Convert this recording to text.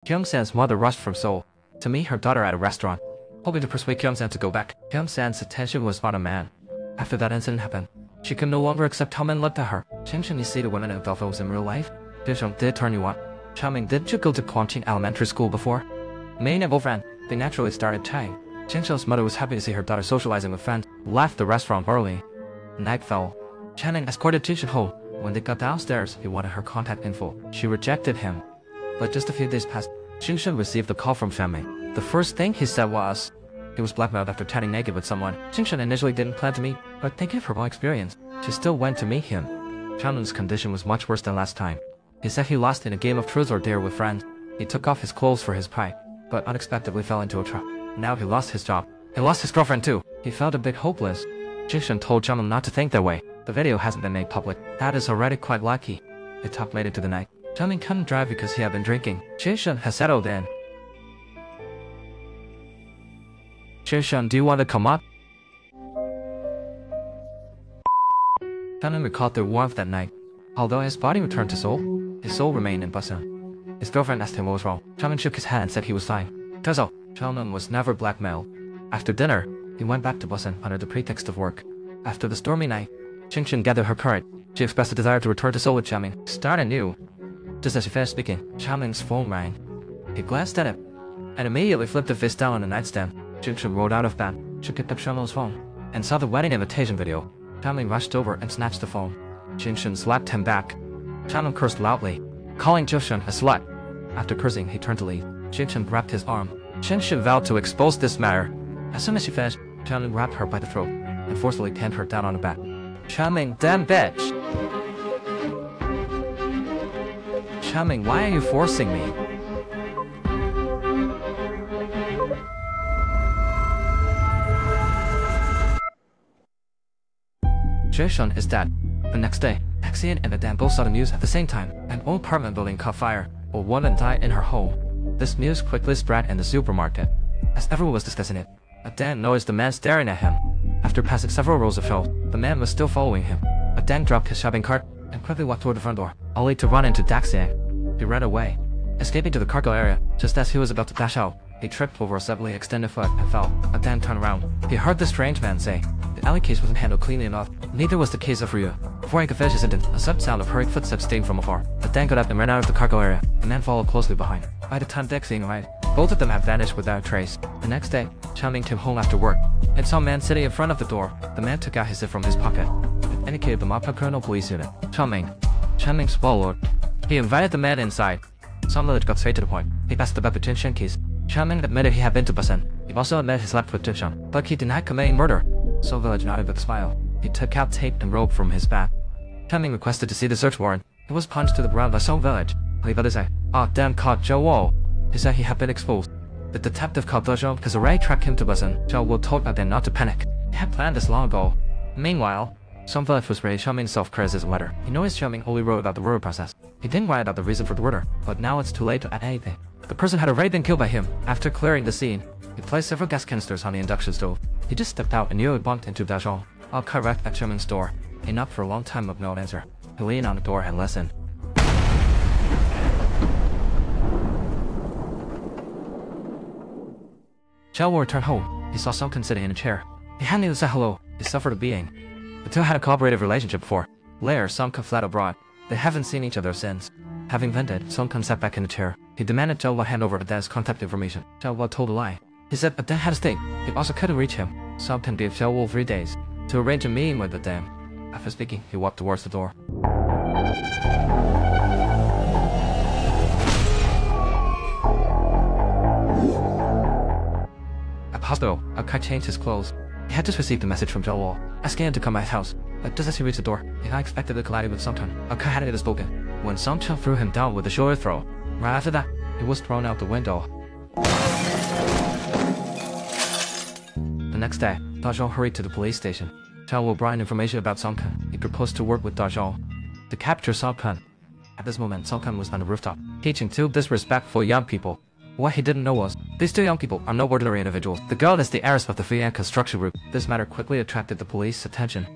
Kyung-san's mother rushed from Seoul to meet her daughter at a restaurant, hoping to persuade Kyung-san to go back. Kyung-san's attention was about a man. After that incident happened, she could no longer accept how men looked at her. Ching-chun, you see the women of Belfast in real life? Jae-sung did turn you on. Charming, did you go to Kwangching Elementary School before? Main and friend, they naturally started chatting. Ching-chun's mother was happy to see her daughter socializing with friends, left the restaurant early. Night fell. Channing escorted Ching-chun home. When they got downstairs, he wanted her contact info. She rejected him. But just a few days passed, Ching-chun received a call from Channing. The first thing he said was, he was blackmailed after chatting naked with someone. Ching-chun initially didn't plan to meet, but thinking of her own experience, she still went to meet him. Channing's condition was much worse than last time. He said he lost in a game of truth or dare with friends. He took off his clothes for his pride, but unexpectedly fell into a trap. Now he lost his job. He lost his girlfriend too. He felt a bit hopeless. Ching-chun told Chaning not to think that way. The video hasn't been made public. That is already quite lucky. They talked late into the night. Chaning couldn't drive because he had been drinking. Ching-chun has settled in. Ching-chun, do you want to come up? Chaning recalled their warmth that night. Although his body returned to Seoul, his soul remained in Busan. His girlfriend asked him what was wrong. Chaning shook his head and said he was fine. Turns out, Chaning was never blackmailed. After dinner, he went back to Busan under the pretext of work. After the stormy night, Ching-chun gathered her courage. She expressed a desire to return to Seoul with Chaning, start anew. Just as she finished speaking, Chaning's phone rang. He glanced at it, and immediately flipped the face down on the nightstand. Ching-chun rolled out of bed. She picked up Chaning's phone, and saw the wedding invitation video. Chaning rushed over and snatched the phone. Ching-chun slapped him back. Chaning cursed loudly, calling Ching-chun a slut. After cursing, he turned to leave. Ching-chun grabbed his arm. Ching-chun vowed to expose this matter. As soon as she finished, Chaning grabbed her by the throat and forcefully pinned her down on the bed. Chaning, damn bitch! Chaning, why are you forcing me? Jae-shun is dead. The next day, Taxian and Adan both saw the news at the same time. An old apartment building caught fire. A woman died in her home. This news quickly spread in the supermarket. As everyone was discussing it, Adan noticed the man staring at him. After passing several rows of shelves, the man was still following him. Adan dropped his shopping cart and quickly walked toward the front door, only to run into Daxian. He ran away. Escaping to the cargo area, just as he was about to dash out, he tripped over a suddenly extended foot and fell. Adan turned around. He heard the strange man say, the alley case wasn't handled cleanly enough. Neither was the case of Ryu. Before he could finish his sentence, a sudden sound of hurried footsteps came from afar. Adan got up and ran out of the cargo area. The man followed closely behind. By the time Daxian arrived, both of them had vanished without a trace. The next day, Chaning came home after work and saw a man sitting in front of the door. The man took out his zip from his pocket. It indicated the Mappa Colonel Police Unit. Chaning swallowed. He invited the man inside. Some village got straight to the point. He passed the between Shinkies. Chaning admitted he had been to Busan. He also admitted he slept with Jin-shun, but he denied committing murder. So village nodded with a smile. He took out tape and rope from his bag. Chaning requested to see the search warrant. It was punched to the ground by some village. He got to say, "Ah, damn, caught Zhou Wo." He said he had been exposed. The detective called Dojo because already tracked him to Busan. Zhou Wo told Adan not to panic. He had planned this long ago. Meanwhile, some village was ready Xiaoming's self-criticism letter. He noticed Xiaoming only wrote about the murder process. He didn't write about the reason for the murder, but now it's too late to add anything. The person had already been killed by him. After clearing the scene, he placed several gas canisters on the induction stove. He just stepped out and nearly bumped into Dajong. I'll cut right at Xiaoming's door. He knocked for a long time with no answer. He leaned on the door and listened. Zhao Wo returned home. He saw Sungkan sitting in a chair. He hadn't even said hello. He suffered a beating. The two had a cooperative relationship before. Later, Sungkan fled abroad. They haven't seen each other since. Having vented, Sungkan sat back in the chair. He demanded Zhao Wo hand over Adan's contact information. Zhao Wo told a lie. He said Adan had a stake. He also couldn't reach him. Sungkan gave Zhao Wo 3 days to arrange a meeting with Adan. After speaking, he walked towards the door. At the hospital, Kai changed his clothes. He had just received a message from Zhao Wo, asking him to come at his house. But just as he reached the door, he unexpectedly collided with Sungkan. Kai hadn't even spoken when Sungkan threw him down with a shoulder throw. Right after that, he was thrown out the window. The next day, Dajong hurried to the police station. Zhao Wo brought in information about Sungkan. He proposed to work with Dajong to capture Sungkan. At this moment, Sungkan was on the rooftop, teaching 2 disrespectful young people. What he didn't know was, these 2 young people are no ordinary individuals. The girl is the heiress of the Fuyan construction group. This matter quickly attracted the police's attention.